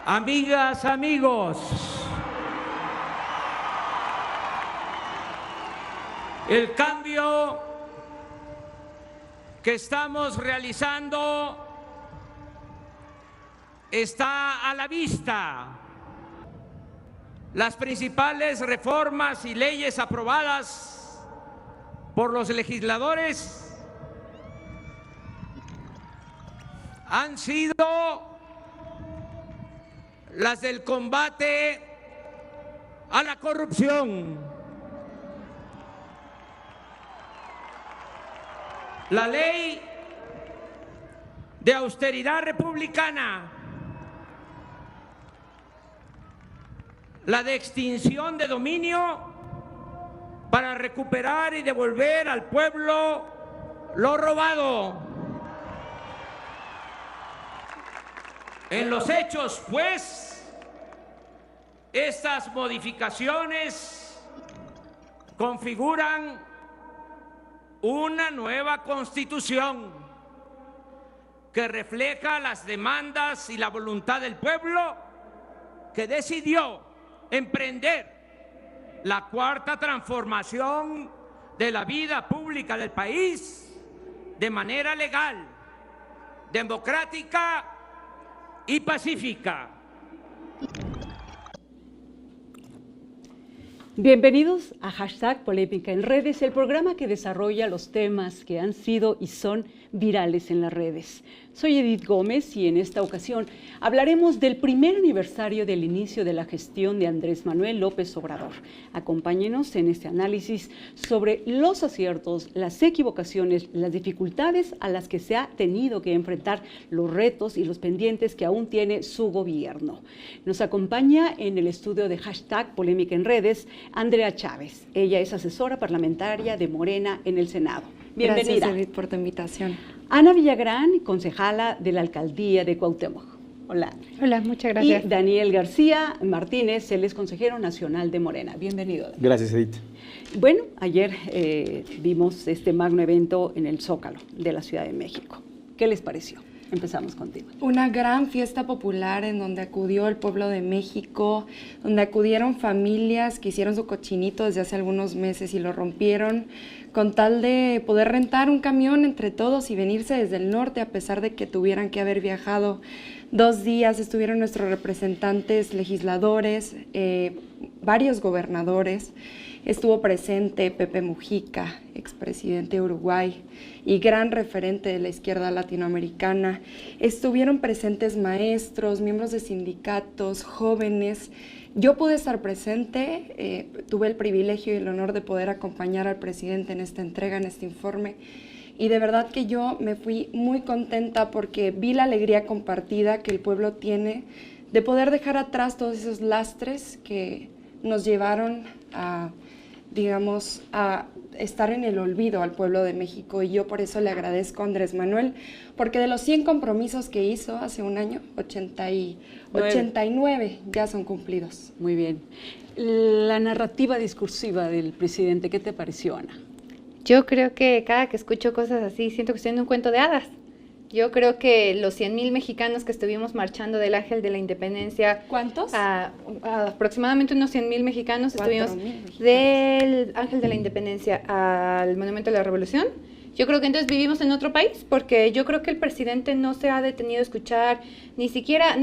Amigas, amigos, el cambio que estamos realizando está a la vista. Las principales reformas y leyes aprobadas por los legisladores han sido las del combate a la corrupción, la ley de austeridad republicana, la de extinción de dominio para recuperar y devolver al pueblo lo robado. En los hechos, pues, estas modificaciones configuran una nueva Constitución que refleja las demandas y la voluntad del pueblo que decidió emprender la cuarta transformación de la vida pública del país de manera legal, democrática y pacífica. Bienvenidos a Hashtag Polémica en Redes, el programa que desarrolla los temas que han sido y son virales en las redes. Soy Edith Gómez y en esta ocasión hablaremos del primer aniversario del inicio de la gestión de Andrés Manuel López Obrador. Acompáñenos en este análisis sobre los aciertos, las equivocaciones, las dificultades a las que se ha tenido que enfrentar, los retos y los pendientes que aún tiene su gobierno. Nos acompaña en el estudio de Hashtag Polémica en Redes Andrea Chávez. Ella es asesora parlamentaria de Morena en el Senado. Bienvenida. Gracias, Edith, por tu invitación. Ana Villagrán, concejala de la Alcaldía de Cuauhtémoc. Hola. Hola, muchas gracias. Y Daniel García Martínez, él es consejero nacional de Morena. Bienvenido, Daniel. Gracias, Edith. Bueno, ayer vimos este magno evento en el Zócalo de la Ciudad de México. ¿Qué les pareció? Empezamos contigo. Una gran fiesta popular en donde acudió el pueblo de México, donde acudieron familias que hicieron su cochinito desde hace algunos meses y lo rompieron con tal de poder rentar un camión entre todos y venirse desde el norte a pesar de que tuvieran que haber viajado 2 días. Estuvieron nuestros representantes, legisladores, varios gobernadores. Estuvo presente Pepe Mujica, expresidente de Uruguay y gran referente de la izquierda latinoamericana. Estuvieron presentes maestros, miembros de sindicatos, jóvenes. Yo pude estar presente, tuve el privilegio y el honor de poder acompañar al presidente en esta entrega, en este informe. Y de verdad que yo me fui muy contenta porque vi la alegría compartida que el pueblo tiene de poder dejar atrás todos esos lastres que nos llevaron a estar en el olvido al pueblo de México. Y yo por eso le agradezco a Andrés Manuel, porque de los 100 compromisos que hizo hace un año, 89 ya son cumplidos. Muy bien. La narrativa discursiva del presidente, ¿qué te pareció, Ana? Yo creo que cada que escucho cosas así, siento que estoy en un cuento de hadas. Yo creo que los 100,000 mexicanos que estuvimos marchando del Ángel de la Independencia... ¿Cuántos? Aproximadamente unos 100,000 mexicanos estuvimos del Ángel de la Independencia al Monumento de la Revolución. Yo creo que entonces vivimos en otro país, porque yo creo que el presidente no se ha detenido a escuchar, ni siquiera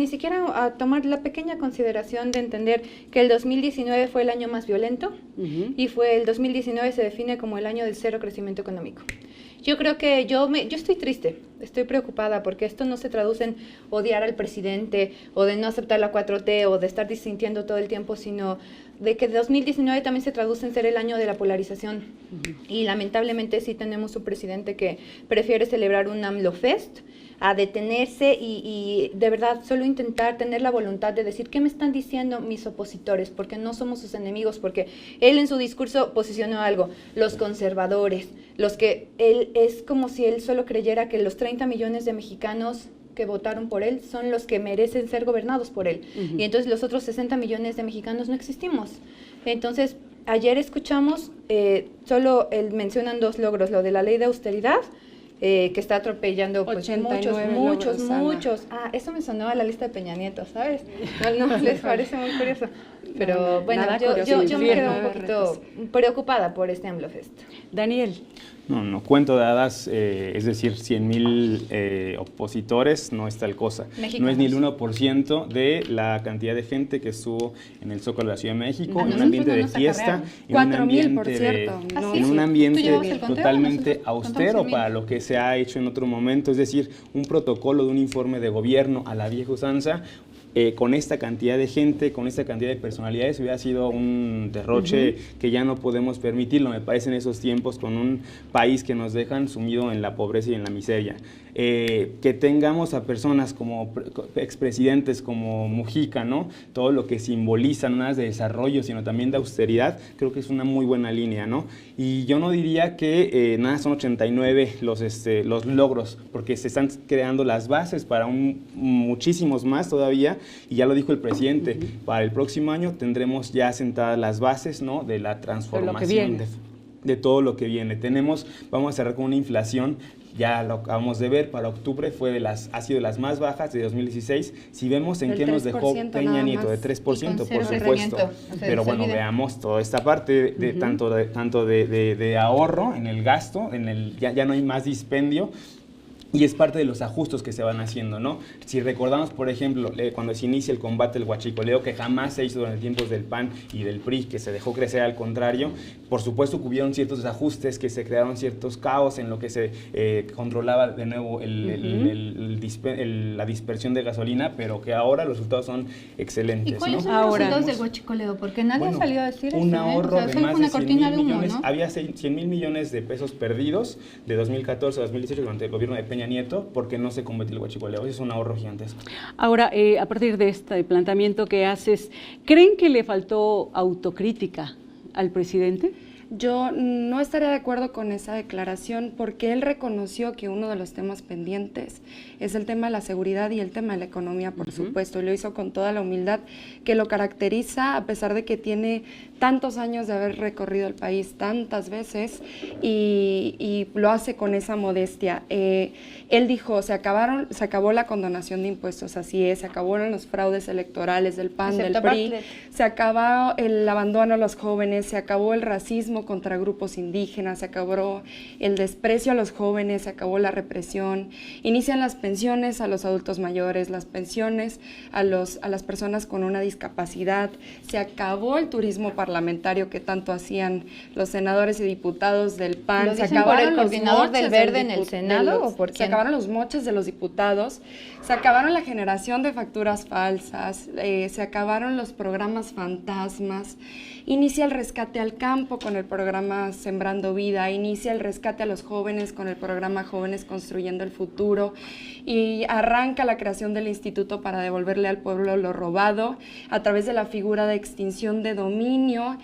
a tomar la pequeña consideración de entender que el 2019 fue el año más violento y el 2019 se define como el año del cero crecimiento económico. Yo creo que yo estoy triste, estoy preocupada porque esto no se traduce en odiar al presidente o de no aceptar la 4T o de estar disintiendo todo el tiempo, sino de que 2019 también se traduce en ser el año de la polarización. Y lamentablemente sí tenemos un presidente que prefiere celebrar un AMLO Fest a detenerse y de verdad solo intentar tener la voluntad de decir qué me están diciendo mis opositores, porque no somos sus enemigos, porque él en su discurso posicionó algo, los conservadores, los que él es como si él solo creyera que los 30 millones de mexicanos que votaron por él son los que merecen ser gobernados por él. Y entonces los otros 60 millones de mexicanos no existimos. Entonces, ayer escuchamos, solo mencionan 2 logros, lo de la ley de austeridad que está atropellando pues, 89 muchos. Ah, eso me sonó a la lista de Peña Nieto, ¿sabes? No les parece muy curioso. Pero bueno, yo me quedo un poquito preocupada por este AMLOfest. Daniel. No, cuento de hadas, es decir, 100,000 opositores, no es tal cosa. Mexicanos. No es ni el 1% de la cantidad de gente que estuvo en el Zócalo de la Ciudad de México, en un ambiente de fiesta, en un 4,000, por ambiente, cierto. en un ambiente conteo? totalmente Nosotros austero contamos para lo que se ha hecho en otro momento, es decir, un protocolo de un informe de gobierno a la vieja usanza. Con esta cantidad de gente, con esta cantidad de personalidades, hubiera sido un derroche que ya no podemos permitirlo, me parece, en esos tiempos, con un país que nos dejan sumido en la pobreza y en la miseria. Que tengamos a personas como expresidentes como Mujica, ¿no? Todo lo que simboliza no nada de desarrollo, sino también de austeridad, creo que es una muy buena línea, ¿no? Y yo no diría que nada son 89 los logros, porque se están creando las bases para muchísimos más todavía, y ya lo dijo el presidente, para el próximo año tendremos ya sentadas las bases, ¿no? De la transformación de todo lo que viene. Vamos a cerrar con una inflación, ya lo acabamos de ver, para octubre ha sido de las más bajas de 2016. Si vemos en qué nos dejó Peña Nieto, de 3%, por supuesto. Pero bueno, veamos toda esta parte de tanto de ahorro en el gasto, ya no hay más dispendio. Y es parte de los ajustes que se van haciendo, ¿no? Si recordamos, por ejemplo, cuando se inicia el combate al huachicoleo, que jamás se hizo durante tiempos del PAN y del PRI, que se dejó crecer al contrario, por supuesto que hubieron ciertos ajustes, que se crearon ciertos caos en lo que se controlaba de nuevo la dispersión de gasolina, pero que ahora los resultados son excelentes. ¿Y cuáles son los resultados del huachicoleo? Porque nadie ha salido a decir un ahorro de más de 100,000 millones, ¿no? Había 100,000 millones de pesos perdidos de 2014 a 2018 durante el gobierno de Peña Nieto, porque no se combatió el huachicoleo. Es un ahorro gigantesco. Ahora, a partir de este planteamiento que haces, ¿creen que le faltó autocrítica al presidente? Yo no estaría de acuerdo con esa declaración, porque él reconoció que uno de los temas pendientes es el tema de la seguridad y el tema de la economía, por supuesto, y lo hizo con toda la humildad que lo caracteriza, a pesar de que tiene tantos años de haber recorrido el país tantas veces, y lo hace con esa modestia. Él dijo, se acabó la condonación de impuestos, así es, se acabaron los fraudes electorales del PAN, del PRI, se acabó el abandono a los jóvenes, se acabó el racismo contra grupos indígenas, se acabó el desprecio a los jóvenes, se acabó la represión, inician las pensiones a los adultos mayores, las pensiones a las personas con una discapacidad, se acabó el turismo parlamentario que tanto hacían los senadores y diputados del PAN, se acabaron por el coordinador del Verde en el Senado, ¿o por quién? Se acabaron los moches de los diputados, se acabaron la generación de facturas falsas, se acabaron los programas fantasmas, inicia el rescate al campo con el programa Sembrando Vida, inicia el rescate a los jóvenes con el programa Jóvenes Construyendo el Futuro, y arranca la creación del instituto para devolverle al pueblo lo robado a través de la figura de extinción de dominio.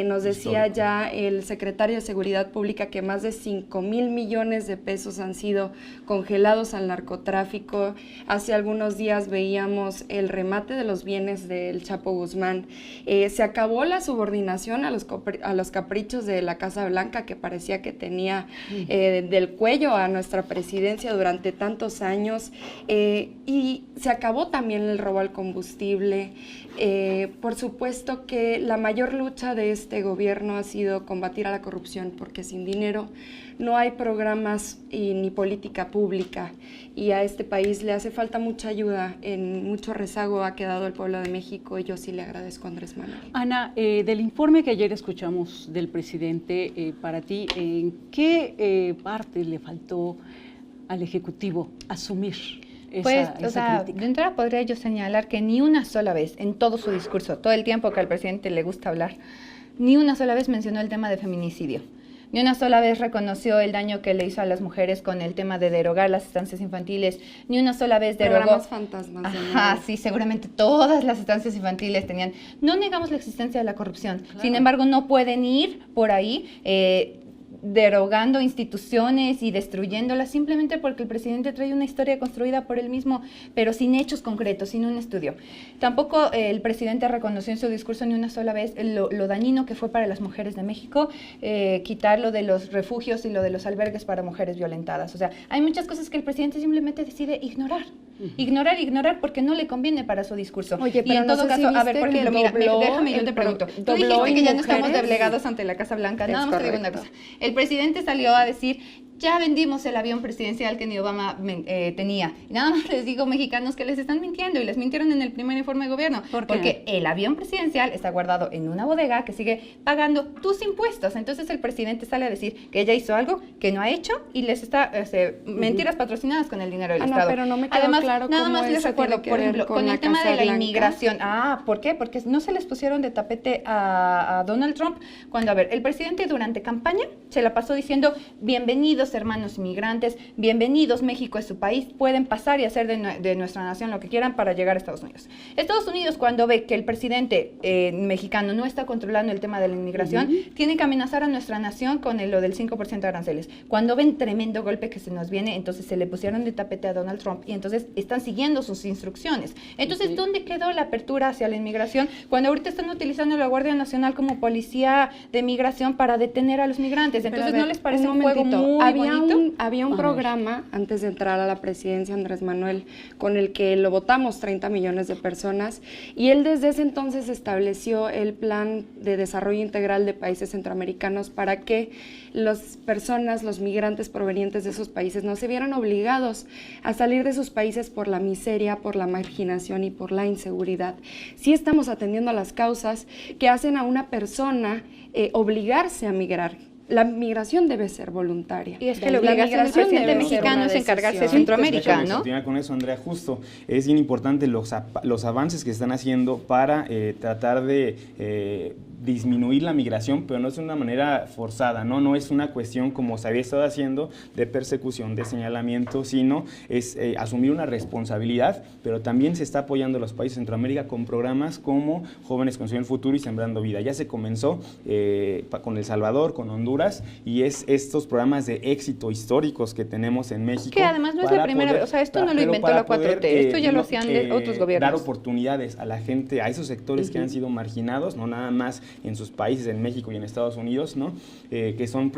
Nos decía ya el secretario de Seguridad Pública que más de 5,000 millones de pesos han sido congelados al narcotráfico. Hace algunos días veíamos el remate de los bienes del Chapo Guzmán. Se acabó la subordinación a los caprichos de la Casa Blanca, que parecía que tenía del cuello a nuestra presidencia durante tantos años, y se acabó también el robo al combustible. Por supuesto que la mayor lucha de este gobierno ha sido combatir a la corrupción, porque sin dinero no hay programas ni política pública, y a este país le hace falta mucha ayuda. En mucho rezago ha quedado el pueblo de México, y yo sí le agradezco a Andrés Manuel. Ana, del informe que ayer escuchamos del presidente, para ti, ¿en qué parte le faltó al Ejecutivo asumir esa crítica? De entrada podría yo señalar que ni una sola vez en todo su discurso, todo el tiempo que al presidente le gusta hablar, ni una sola vez mencionó el tema de feminicidio. Ni una sola vez reconoció el daño que le hizo a las mujeres con el tema de derogar las estancias infantiles. Ni una sola vez derogó... Programas fantasmas. Ajá, sí, seguramente todas las estancias infantiles tenían... No negamos la existencia de la corrupción. Claro. Sin embargo, no pueden ir por ahí derogando instituciones y destruyéndolas simplemente porque el presidente trae una historia construida por él mismo, pero sin hechos concretos, sin un estudio. Tampoco el presidente reconoció en su discurso ni una sola vez lo dañino que fue para las mujeres de México, quitar lo de los refugios y lo de los albergues para mujeres violentadas. O sea, hay muchas cosas que el presidente simplemente decide ignorar. Ignorar porque no le conviene para su discurso. Oye, pero y en todo caso, a ver, por ejemplo, mira, déjame, yo te pregunto. Tú dijiste que ya no estamos delegados ante la Casa Blanca. Nada más te digo una cosa. El presidente salió a decir, ya vendimos el avión presidencial que ni Obama tenía. Y nada más les digo, mexicanos, que les están mintiendo y les mintieron en el primer informe de gobierno. ¿Por qué? Porque el avión presidencial está guardado en una bodega que sigue pagando tus impuestos. Entonces el presidente sale a decir que ella hizo algo que no ha hecho y les está mentiras patrocinadas con el dinero del Estado. Pero no me quedó Además, claro nada cómo más les eso recuerdo, tiene que por ver ejemplo, con con la el tema Casa de la Blanca. inmigración. ¿Por qué? Porque no se les pusieron de tapete a Donald Trump cuando, a ver, el presidente durante campaña se la pasó diciendo, bienvenidos hermanos inmigrantes, bienvenidos, México es su país, pueden pasar y hacer de nuestra nación lo que quieran para llegar a Estados Unidos. Estados Unidos, cuando ve que el presidente mexicano no está controlando el tema de la inmigración, tiene que amenazar a nuestra nación con lo del 5% de aranceles. Cuando ven tremendo golpe que se nos viene, entonces se le pusieron de tapete a Donald Trump y entonces están siguiendo sus instrucciones. Entonces, ¿dónde quedó la apertura hacia la inmigración cuando ahorita están utilizando la Guardia Nacional como policía de migración para detener a los migrantes? Entonces, ¿no les parece un juego muy bonito? Había un programa antes de entrar a la presidencia, Andrés Manuel, con el que lo votamos 30 millones de personas, y él desde ese entonces estableció el Plan de Desarrollo Integral de Países Centroamericanos para que las personas, los migrantes provenientes de esos países no se vieran obligados a salir de sus países por la miseria, por la marginación y por la inseguridad. Sí estamos atendiendo a las causas que hacen a una persona obligarse a migrar. La migración debe ser voluntaria. Y es que la obligación del presidente mexicano es encargarse de Centroamérica, ¿no? Continuar con eso, Andrea, justo. Es bien importante los avances que están haciendo para tratar de disminuir la migración, pero no es de una manera forzada, ¿no? No es una cuestión como se había estado haciendo de persecución, de señalamiento, sino es asumir una responsabilidad, pero también se está apoyando a los países de Centroamérica con programas como Jóvenes Construyendo el Futuro y Sembrando Vida. Ya se comenzó con El Salvador, con Honduras, y es estos programas de éxito históricos que tenemos en México. Que además no es la primera vez, o sea, esto no lo inventó la 4T, esto ya lo hacían otros gobiernos. Dar oportunidades a la gente, a esos sectores que han sido marginados, no nada más en sus países, en México y en Estados Unidos, ¿no? Que son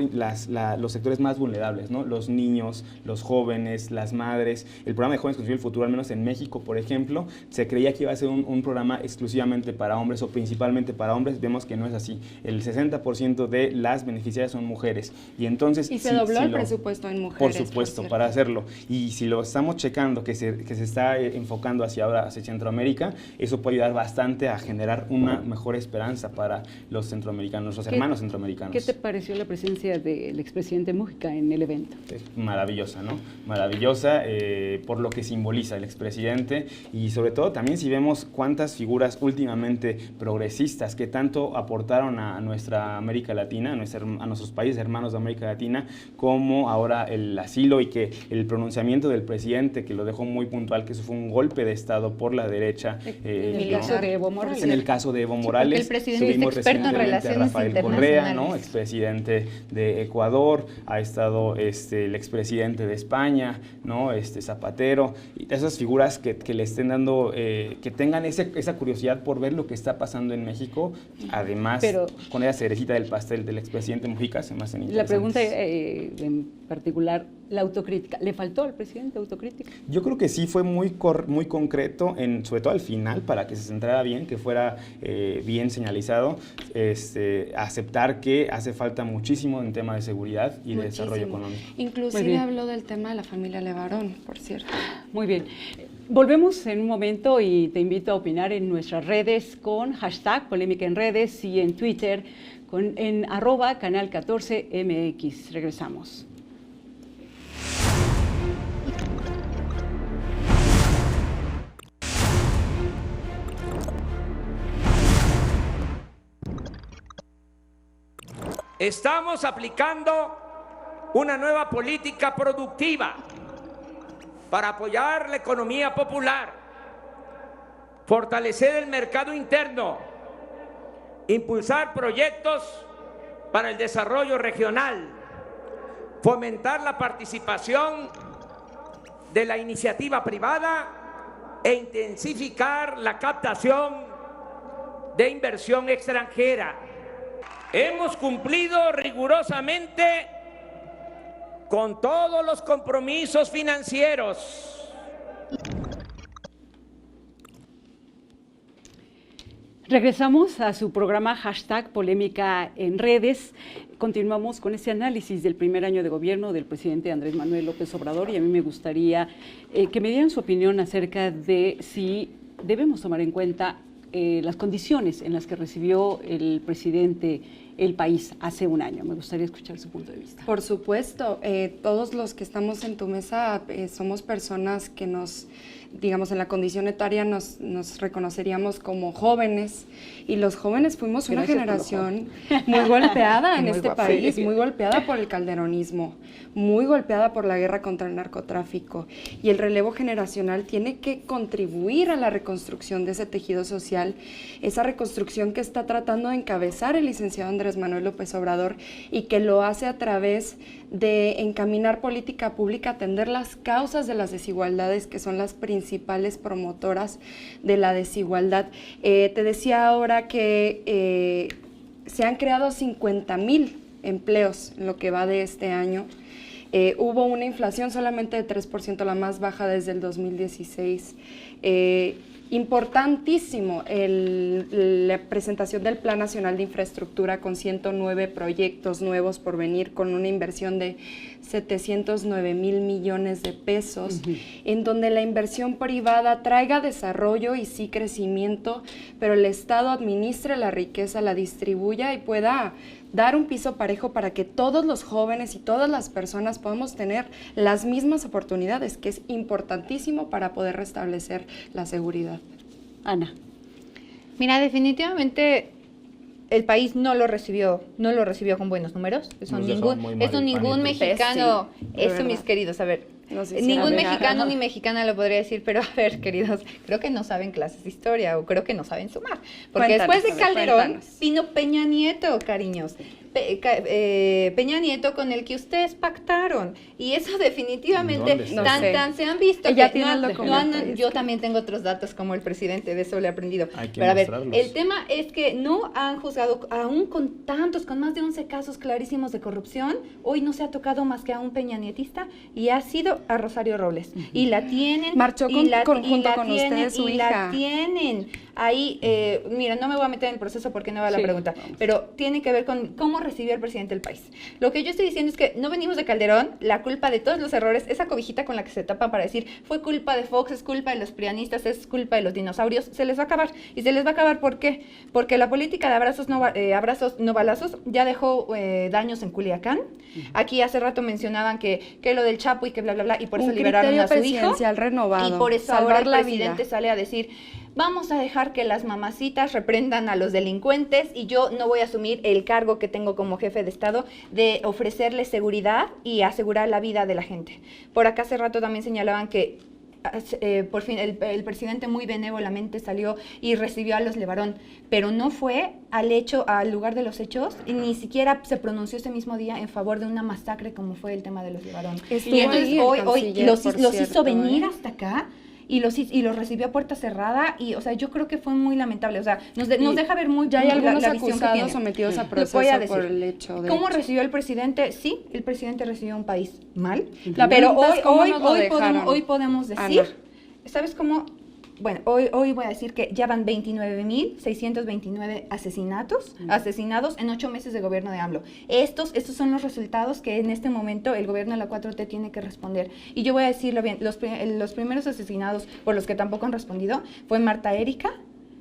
los sectores más vulnerables, ¿no? Los niños, los jóvenes, las madres. El programa de Jóvenes Construyendo el Futuro, al menos en México, por ejemplo, se creía que iba a ser un programa exclusivamente para hombres o principalmente para hombres. Vemos que no es así. El 60% de las beneficiarias son mujeres. Y entonces... Y se dobló el presupuesto en mujeres. Por supuesto, para hacerlo. Y si lo estamos checando, que se está enfocando hacia Centroamérica, eso puede ayudar bastante a generar una mejor esperanza para los centroamericanos, los hermanos centroamericanos. ¿Qué te pareció la presencia del expresidente Mujica en el evento? Es maravillosa, ¿no? Maravillosa por lo que simboliza el expresidente, y sobre todo también si vemos cuántas figuras últimamente progresistas que tanto aportaron a nuestra América Latina, a nuestros países hermanos de América Latina, como ahora el asilo, y que el pronunciamiento del presidente, que lo dejó muy puntual, que eso fue un golpe de Estado por la derecha. En el caso de Evo Morales. En el caso de Evo Morales. El presidente es experto en relaciones Rafael internacionales. Correa, ¿no? Expresidente de Ecuador, ha estado el expresidente de España, ¿no? Zapatero, y esas figuras que le estén dando, que tengan esa curiosidad por ver lo que está pasando en México, además, con esa cerecita del pastel del expresidente Mujica, se me hacen interesantes. La pregunta en particular, la autocrítica, ¿le faltó al presidente autocrítica? Yo creo que sí fue muy concreto, sobre todo al final, para que se centrara bien, que fuera bien señalizado, aceptar que hace falta muchísimo en tema de seguridad y de desarrollo económico. Inclusive habló del tema de la familia Levarón, por cierto. Muy bien. Volvemos en un momento y te invito a opinar en nuestras redes con hashtag Polémica en Redes y en Twitter en @canal14mx. Regresamos. Estamos aplicando una nueva política productiva para apoyar la economía popular, fortalecer el mercado interno, impulsar proyectos para el desarrollo regional, fomentar la participación de la iniciativa privada e intensificar la captación de inversión extranjera. Hemos cumplido rigurosamente con todos los compromisos financieros. Regresamos a su programa #Polémica en redes. Continuamos con este análisis del primer año de gobierno del presidente Andrés Manuel López Obrador, y a mí me gustaría que me dieran su opinión acerca de si debemos tomar en cuenta las condiciones en las que recibió el presidente el país hace un año. Me gustaría escuchar su punto de vista. Por supuesto, todos los que estamos en tu mesa somos personas que digamos, en la condición etaria nos reconoceríamos como jóvenes, y los jóvenes fuimos una generación muy golpeada en este país, muy golpeada por el calderonismo, muy golpeada por la guerra contra el narcotráfico, y el relevo generacional tiene que contribuir a la reconstrucción de ese tejido social, esa reconstrucción que está tratando de encabezar el licenciado Andrés Manuel López Obrador, y que lo hace a través de encaminar política pública, atender las causas de las desigualdades, que son las principales promotoras de la desigualdad. Te decía ahora que se han creado 50,000 empleos en lo que va de este año. Hubo una inflación solamente de 3%, la más baja desde el 2016. Importantísimo la presentación del Plan Nacional de Infraestructura con 109 proyectos nuevos por venir, con una inversión de 709,000 millones de pesos, en donde la inversión privada traiga desarrollo y sí crecimiento, pero el Estado administre la riqueza, la distribuya y pueda dar un piso parejo para que todos los jóvenes y todas las personas podamos tener las mismas oportunidades, que es importantísimo para poder restablecer la seguridad. Ana. Mira, definitivamente el país no lo recibió con buenos números. Eso ningún mexicano, eso mis queridos, a ver, ningún mexicano ni mexicana lo podría decir, pero a ver, queridos, creo que no saben clases de historia, o creo que no saben sumar, porque después de Calderón vino Peña Nieto, cariños. Peña Nieto, con el que ustedes pactaron, y eso definitivamente tan se han visto. Ella que tiene yo también tengo otros datos como el presidente, de eso le he aprendido. Pero a ver, el tema es que no han juzgado, aún con más de 11 casos clarísimos de corrupción, hoy no se ha tocado más que a un peñanietista, y ha sido a Rosario Robles, y la tienen, marchó junto con ustedes su hija, la tienen ahí. Mira, no me voy a meter en el proceso porque no va la pregunta, pero tiene que ver con cómo recibió el presidente el país. Lo que yo estoy diciendo es que no venimos de Calderón, la culpa de todos los errores, esa cobijita con la que se tapan para decir fue culpa de Fox, es culpa de los prianistas, es culpa de los dinosaurios, se les va a acabar. ¿Y se les va a acabar por qué? Porque la política de abrazos no balazos ya dejó daños en Culiacán. Aquí hace rato mencionaban que lo del Chapo y que bla, bla, bla, y por eso liberaron a su hijo. Renovado, y por eso ahora el presidente sale a decir: vamos a dejar que las mamacitas reprendan a los delincuentes, y yo no voy a asumir el cargo que tengo como jefe de Estado de ofrecerles seguridad y asegurar la vida de la gente. Por acá hace rato también señalaban que por fin el presidente muy benévolamente salió y recibió a los Levarón, pero no fue al lugar de los hechos, y ni siquiera se pronunció ese mismo día en favor de una masacre como fue el tema de los Levarón. Y entonces hoy los hizo venir hasta acá, y los recibió a puerta cerrada, y, o sea, yo creo que fue muy lamentable. O sea, nos deja ver muy ya hay algunos la visión acusados que tiene. sometidos a proceso por el hecho de ¿Cómo recibió el presidente? Sí, el presidente recibió un país mal, La pero pregunta es hoy podemos decir, Ana. ¿sabes cómo? Bueno, hoy voy a decir que ya van 29,629 asesinados en 8 meses de gobierno de AMLO. Estos son los resultados que en este momento el gobierno de la 4T tiene que responder. Y yo voy a decirlo bien, los primeros asesinados por los que tampoco han respondido fue Marta Erika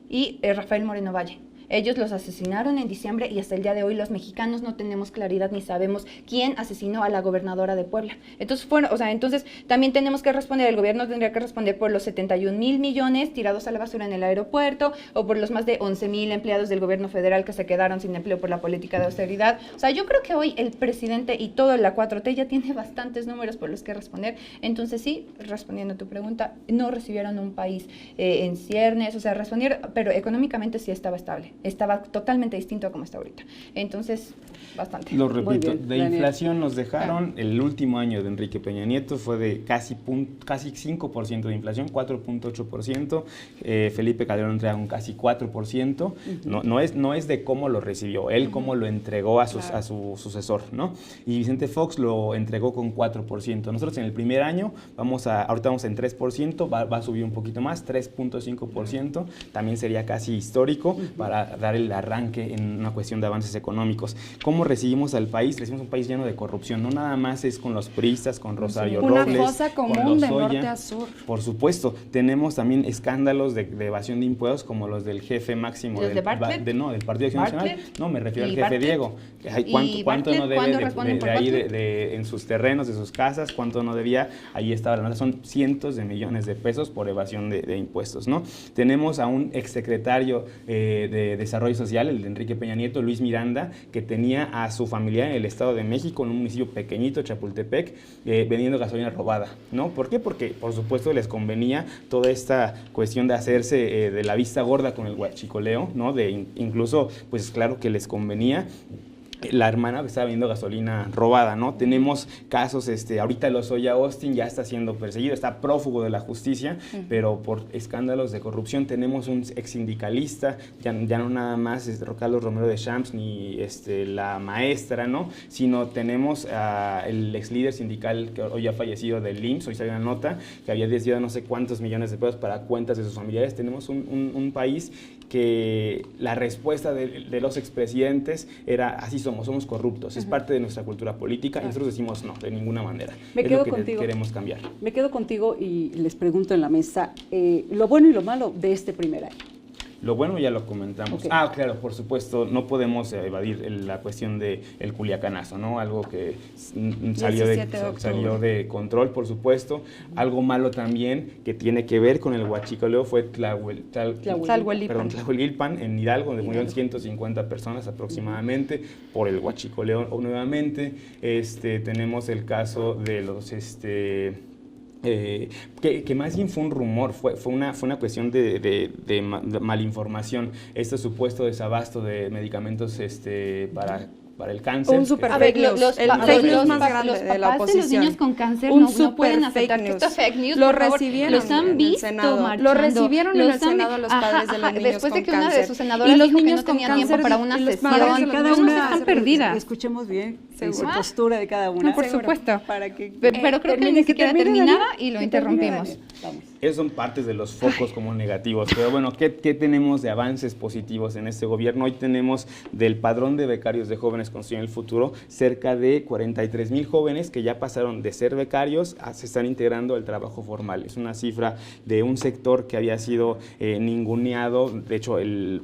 y Rafael Moreno Valle. Ellos los asesinaron en diciembre, y hasta el día de hoy los mexicanos no tenemos claridad ni sabemos quién asesinó a la gobernadora de Puebla. Entonces entonces también tenemos que responder, el gobierno tendría que responder por los 71,000 millones tirados a la basura en el aeropuerto, o por los más de 11,000 empleados del gobierno federal que se quedaron sin empleo por la política de austeridad. O sea, yo creo que hoy el presidente y toda la 4T ya tiene bastantes números por los que responder. Entonces sí, respondiendo a tu pregunta, no recibieron un país en ciernes, o sea, respondieron, pero económicamente sí estaba estable. estaba totalmente distinto a como está ahorita. Entonces, bastante. Lo repito, bien, de Daniel. inflación nos dejaron, el último año de Enrique Peña Nieto fue de casi 5% de inflación, 4.8%, Felipe Calderón trae un casi 4%, no es de cómo lo recibió, él cómo lo entregó a su sucesor, ¿no? Y Vicente Fox lo entregó con 4%. Nosotros en el primer año, ahorita vamos en 3%, va a subir un poquito más, 3.5%, también sería casi histórico para dar el arranque en una cuestión de avances económicos. ¿Cómo recibimos al país? Recibimos un país lleno de corrupción, no nada más es con los priistas, con Rosario Robles, una fosa común de norte a sur. Por supuesto, tenemos también escándalos de evasión de impuestos como los del jefe máximo ¿Los de Bartlett? del Partido de Acción Nacional. No, me refiero al jefe Bartlett? Diego. ¿Cuánto no debe de ahí en sus terrenos, de sus casas? ¿Cuánto no debía? Ahí estaba la nota. Son cientos de millones de pesos por evasión de impuestos, ¿no? Tenemos a un exsecretario de Desarrollo Social, el de Enrique Peña Nieto, Luis Miranda, que tenía a su familia en el Estado de México, en un municipio pequeñito, Chapultepec, vendiendo gasolina robada, ¿no? ¿Por qué? Porque, por supuesto, les convenía toda esta cuestión de hacerse de la vista gorda con el huachicoleo, ¿no? Incluso, pues claro que les convenía la hermana que estaba vendiendo gasolina robada, ¿no? Tenemos casos, ahorita Lozoya Austin ya está siendo perseguido, está prófugo de la justicia, pero por escándalos de corrupción. Tenemos un ex sindicalista, ya no nada más Carlos Romero de Champs ni la maestra, ¿no? Sino tenemos el ex líder sindical que hoy ha fallecido del IMSS, hoy salió una nota que había desviado no sé cuántos millones de pesos para cuentas de sus familiares. Tenemos un país que la respuesta de los expresidentes era así somos corruptos, es parte de nuestra cultura política y nosotros decimos no, de ninguna manera. Me es quedo lo que contigo. Queremos cambiar. Me quedo contigo y les pregunto en la mesa lo bueno y lo malo de este primer año. Lo bueno ya lo comentamos. Okay. Claro, por supuesto, no podemos evadir la cuestión del culiacanazo, ¿no? Algo que salió de control, por supuesto. Algo malo también que tiene que ver con el huachicoleo fue Tlahuelilpan en Hidalgo, donde murieron 150 personas aproximadamente por el huachicoleo nuevamente. Tenemos el caso de los que más bien fue un rumor, fue una cuestión de malinformación, este supuesto desabasto de medicamentos para el cáncer. Un super fake news, el fake news más grande de la oposición. Los niños con cáncer Un no super pueden fake aceptar que news. esto es fake news, Lo por favor. recibieron Los han en visto el Senado. marchando. Lo recibieron en el Senado los padres de los niños después de que con una de cáncer. sus senadoras Y los dijo que niños no con tenía tiempo cáncer para una y los sesión. padres de los Cada niños una están perdidas. Escuchemos bien su ¿Seguro? postura de cada una. No, por supuesto. Para que, Pero creo que ni siquiera terminaba y lo interrumpimos. Vamos. Esos son partes de los focos como negativos. Pero bueno, ¿qué tenemos de avances positivos en este gobierno? Hoy tenemos del padrón de becarios de Jóvenes Construyen el Futuro cerca de 43,000 jóvenes que ya pasaron de ser becarios a se están integrando al trabajo formal. Es una cifra de un sector que había sido ninguneado. De hecho,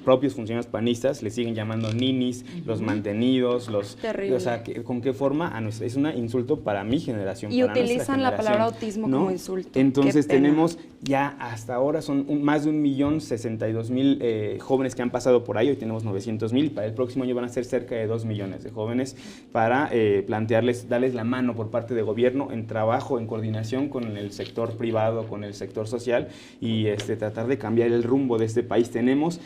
propios funcionarios panistas le siguen llamando ninis, los mantenidos, Terrible. O sea, ¿con qué forma? Es un insulto para mi generación. Y para utilizan la nuestra palabra generación, autismo ¿no? como insulto. Entonces Qué pena. tenemos ya hasta ahora son más de 1.062.000 jóvenes que han pasado por ahí. Hoy tenemos 900,000 y para el próximo año van a ser cerca de 2 millones de jóvenes para darles la mano por parte del gobierno en trabajo, en coordinación con el sector privado, con el sector social y tratar de cambiar el rumbo de este país. Tenemos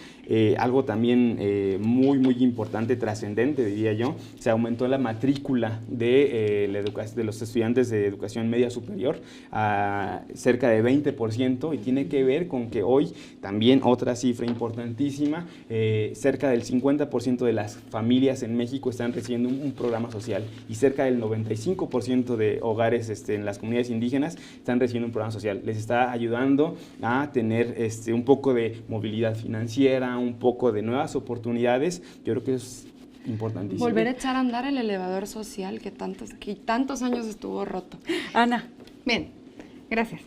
algo también muy, muy importante, trascendente, diría yo. Se aumentó la matrícula de los estudiantes de educación media superior a cerca de 20% y tiene que ver con que hoy también otra cifra importantísima, cerca del 50% de las familias en México están recibiendo un programa social y cerca del 95% de hogares en las comunidades indígenas están recibiendo un programa social. Les está ayudando a tener un poco de movilidad financiera, un poco de nuevas oportunidades. Yo creo que es importantísimo. Volver a echar a andar el elevador social que tantos años estuvo roto. Ana. Bien, gracias.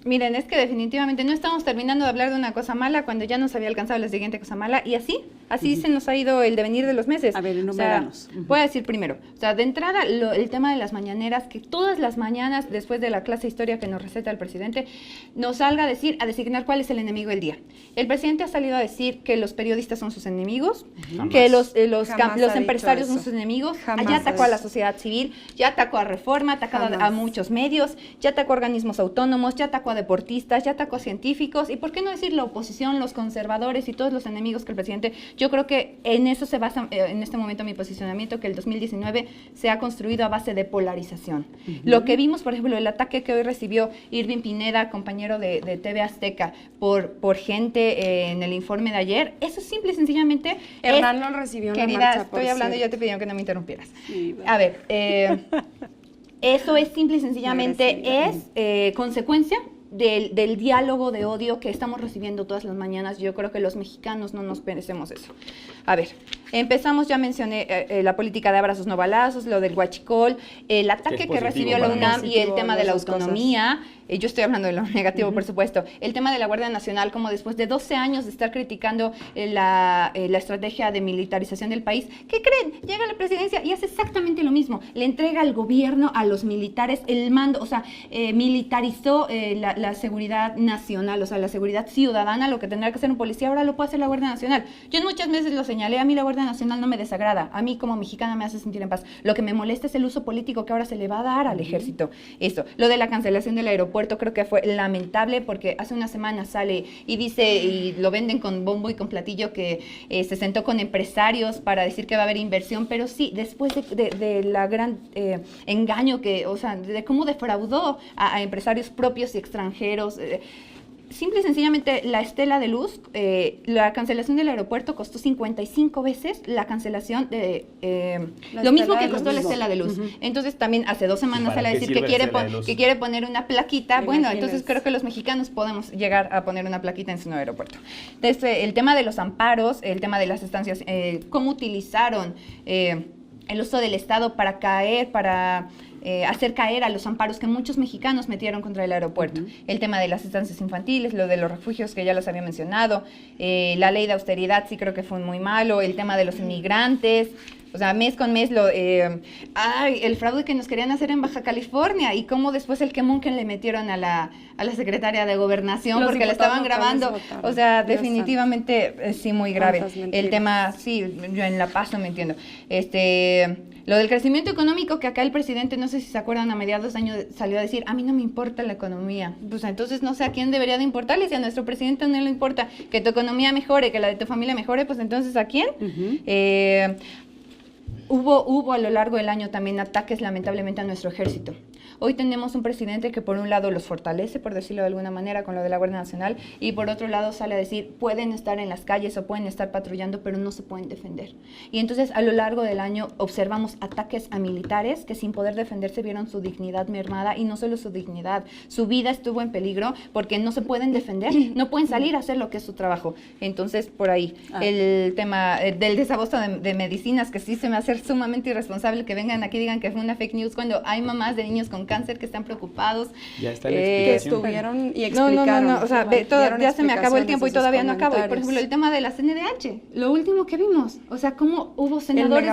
Miren, es que definitivamente no estamos terminando de hablar de una cosa mala cuando ya nos había alcanzado la siguiente cosa mala y así Así se nos ha ido el devenir de los meses. A ver, enuméranos. Voy a decir primero, o sea, de entrada, el tema de las mañaneras, que todas las mañanas, después de la clase de historia que nos receta el presidente, nos salga a decir, a designar cuál es el enemigo del día. El presidente ha salido a decir que los periodistas son sus enemigos, que los empresarios son sus enemigos, ya atacó a la sociedad civil, ya atacó a Reforma, atacó a muchos medios, ya atacó a organismos autónomos, ya atacó a deportistas, ya atacó a científicos, y por qué no decir la oposición, los conservadores y todos los enemigos que el presidente. Yo creo que en eso se basa en este momento mi posicionamiento, que el 2019 se ha construido a base de polarización. Lo que vimos, por ejemplo, el ataque que hoy recibió Irving Pineda, compañero de TV Azteca, por gente en el informe de ayer, eso simple y sencillamente Hernán lo recibió en la querida, marcha, estoy hablando y ya te pidieron que no me interrumpieras. Sí, bueno. A ver, eso es simple y sencillamente consecuencia del diálogo de odio que estamos recibiendo todas las mañanas. Yo creo que los mexicanos no nos merecemos eso. A ver, empezamos, ya mencioné la política de abrazos no balazos, lo del huachicol, el ataque que recibió la UNAM y el tema de la autonomía. Yo estoy hablando de lo negativo, por supuesto. El tema de la Guardia Nacional, como después de 12 años de estar criticando la estrategia de militarización del país, ¿qué creen? Llega a la presidencia y hace exactamente lo mismo. Le entrega al gobierno, a los militares, el mando, o sea, militarizó la seguridad nacional, o sea, la seguridad ciudadana, lo que tendrá que hacer un policía, ahora lo puede hacer la Guardia Nacional. Yo muchas veces lo señalé, a mí la Guardia Nacional no me desagrada, a mí como mexicana me hace sentir en paz. Lo que me molesta es el uso político que ahora se le va a dar al ejército. Esto, lo de la cancelación del aeropuerto, creo que fue lamentable porque hace una semana sale y dice, y lo venden con bombo y con platillo, que se sentó con empresarios para decir que va a haber inversión, pero sí, después de la gran engaño o sea, de cómo defraudó a empresarios propios y extranjeros. Simple y sencillamente, la estela de luz, la cancelación del aeropuerto costó 55 veces la cancelación de lo mismo que costó la estela de luz. Entonces también hace 2 semanas sale a decir que quiere poner una plaquita. Bueno, entonces creo que los mexicanos podemos llegar a poner una plaquita en su nuevo aeropuerto. Entonces, el tema de los amparos, el tema de las estancias, cómo utilizaron el uso del Estado para hacer caer a los amparos que muchos mexicanos metieron contra el aeropuerto. El tema de las estancias infantiles, lo de los refugios que ya los había mencionado, la ley de austeridad sí creo que fue muy malo, el tema de los inmigrantes, o sea, mes con mes, el fraude que nos querían hacer en Baja California y cómo después el quemón que le metieron a la secretaria de Gobernación porque la estaban grabando. O sea, definitivamente sí, muy grave. El tema, sí, yo en La Paz no me entiendo. Lo del crecimiento económico, que acá el presidente, no sé si se acuerdan, a mediados de año salió a decir, a mí no me importa la economía. Pues entonces no sé a quién debería de importarle, si a nuestro presidente no le importa que tu economía mejore, que la de tu familia mejore, pues entonces ¿a quién? Hubo a lo largo del año también ataques lamentablemente a nuestro ejército. Hoy tenemos un presidente que por un lado los fortalece, por decirlo de alguna manera, con lo de la Guardia Nacional, y por otro lado sale a decir, pueden estar en las calles o pueden estar patrullando, pero no se pueden defender. Y entonces a lo largo del año observamos ataques a militares que sin poder defenderse vieron su dignidad mermada, y no solo su dignidad, su vida estuvo en peligro porque no se pueden defender, no pueden salir a hacer lo que es su trabajo. Entonces, por ahí, el tema del desabasto de medicinas, que sí se me hace sumamente irresponsable que vengan aquí y digan que fue una fake news cuando hay mamás de niños con cáncer que están preocupados. Ya está la explicación. Que estuvieron y explicaron. No, o sea, ya se me acabó el tiempo y todavía no acabo. Y, por ejemplo, el tema de la CNDH, lo último que vimos, o sea, cómo hubo senadores,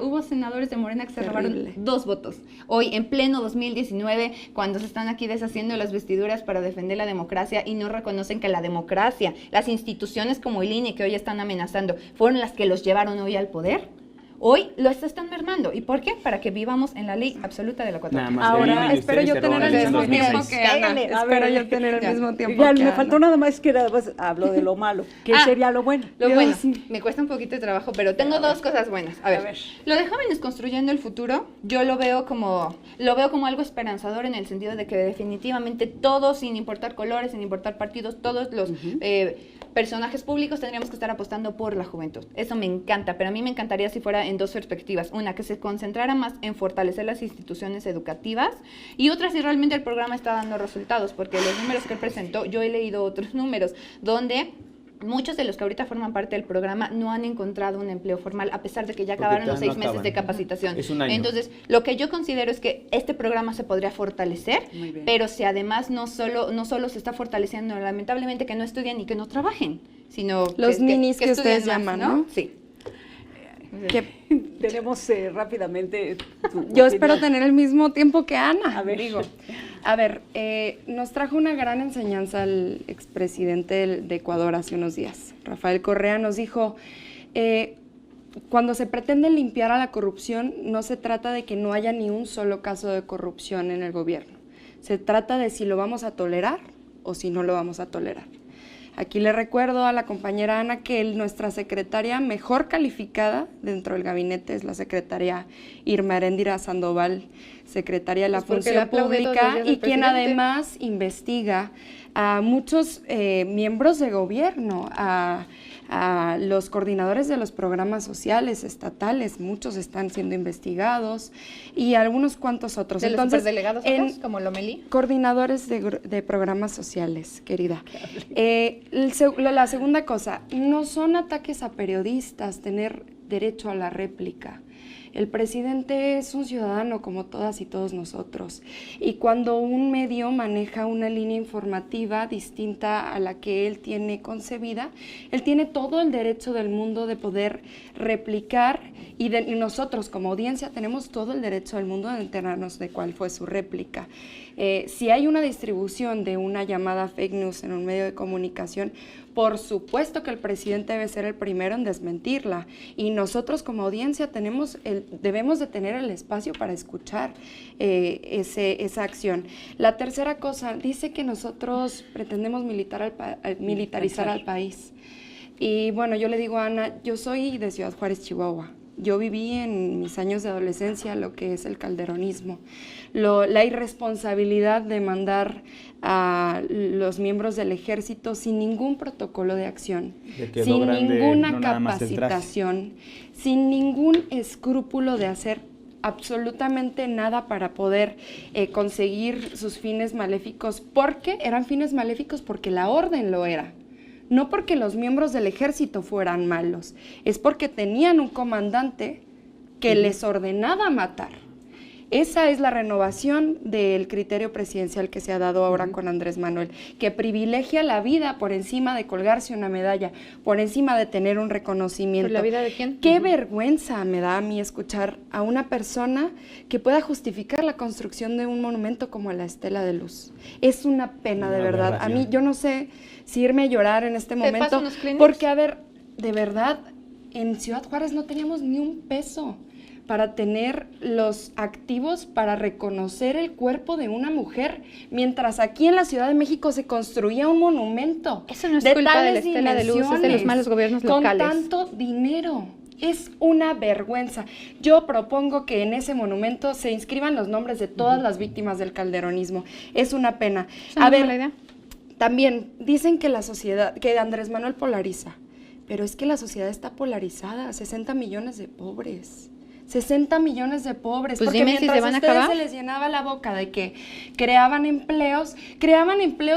hubo senadores de Morena que se robaron 2 votos. Hoy, en pleno 2019, cuando se están aquí deshaciendo las vestiduras para defender la democracia y no reconocen que la democracia, las instituciones como el INE que hoy están amenazando, fueron las que los llevaron hoy al poder. Hoy los están mermando. ¿Y por qué? Para que vivamos en la ley absoluta de la 4T. Ahora, espero yo tener el mismo tiempo que Ana. Espero yo tener el mismo tiempo que Ana. Me faltó nada más que hablo de lo malo. ¿Qué sería lo bueno? Lo bueno, me cuesta un poquito de trabajo, pero tengo 2 cosas buenas. A ver, lo de Jóvenes Construyendo el Futuro, yo lo veo como algo esperanzador, en el sentido de que definitivamente todos, sin importar colores, sin importar partidos, todos los personajes públicos tendríamos que estar apostando por la juventud. Eso me encanta, pero a mí me encantaría si fuera en 2 perspectivas. Una, que se concentrara más en fortalecer las instituciones educativas, y otra, si realmente el programa está dando resultados, porque los números que él presentó, yo he leído otros números, donde muchos de los que ahorita forman parte del programa no han encontrado un empleo formal, a pesar de que ya acabaron los 6 meses de capacitación. Es un año. Entonces, lo que yo considero es que este programa se podría fortalecer, pero si además no solo se está fortaleciendo, lamentablemente, que no estudian y que no trabajen, sino los minis que estudian ustedes llaman, más, ¿no? Sí. Tenemos rápidamente... Yo espero tener el mismo tiempo que Ana. A ver. Nos trajo una gran enseñanza el expresidente de Ecuador hace unos días. Rafael Correa nos dijo, cuando se pretende limpiar a la corrupción, no se trata de que no haya ni un solo caso de corrupción en el gobierno. Se trata de si lo vamos a tolerar o si no lo vamos a tolerar. Aquí le recuerdo a la compañera Ana que nuestra secretaria mejor calificada dentro del gabinete es la secretaria Irma Heréndira Sandoval, secretaria de la Función Pública, y quien además investiga a muchos miembros de gobierno, a los coordinadores de los programas sociales estatales, muchos están siendo investigados, y algunos cuantos otros. ¿De los superdelegados otros, como Lomelí? Coordinadores de programas sociales, querida. La segunda cosa, no son ataques a periodistas, tener derecho a la réplica. El presidente es un ciudadano como todas y todos nosotros, y cuando un medio maneja una línea informativa distinta a la que él tiene concebida, él tiene todo el derecho del mundo de poder replicar, y nosotros como audiencia tenemos todo el derecho del mundo de enterarnos de cuál fue su réplica. Si hay una distribución de una llamada fake news en un medio de comunicación, por supuesto que el presidente debe ser el primero en desmentirla, y nosotros como audiencia debemos de tener el espacio para escuchar esa acción. La tercera cosa, dice que nosotros pretendemos militarizar al país. Y bueno, yo le digo a Ana, yo soy de Ciudad Juárez, Chihuahua. Yo viví en mis años de adolescencia lo que es el calderonismo, la irresponsabilidad de mandar a los miembros del ejército sin ningún protocolo de acción, sin ninguna capacitación, sin ningún escrúpulo de hacer absolutamente nada para poder conseguir sus fines maléficos, porque eran fines maléficos porque la orden lo era. No porque los miembros del ejército fueran malos, es porque tenían un comandante que les ordenaba matar. Esa es la renovación del criterio presidencial que se ha dado ahora con Andrés Manuel, que privilegia la vida por encima de colgarse una medalla, por encima de tener un reconocimiento. ¿Por la vida de quién? Qué vergüenza me da a mí escuchar a una persona que pueda justificar la construcción de un monumento como la Estela de Luz. Es una pena, de verdad. A mí, yo no sé si irme a llorar en este momento, porque, a ver, de verdad, en Ciudad Juárez no teníamos ni un peso para tener los activos para reconocer el cuerpo de una mujer, mientras aquí en la Ciudad de México se construía un monumento. Eso no es culpa de la Estela de Luz, es de los malos gobiernos locales. Con tanto dinero. Es una vergüenza. Yo propongo que en ese monumento se inscriban los nombres de todas las víctimas del calderonismo. Es una pena. A ver, también dicen que la sociedad, que Andrés Manuel polariza, pero es que la sociedad está polarizada, 60 millones de pobres. 60 millones de pobres, pues porque mientras a ustedes se les llenaba la boca de que creaban empleos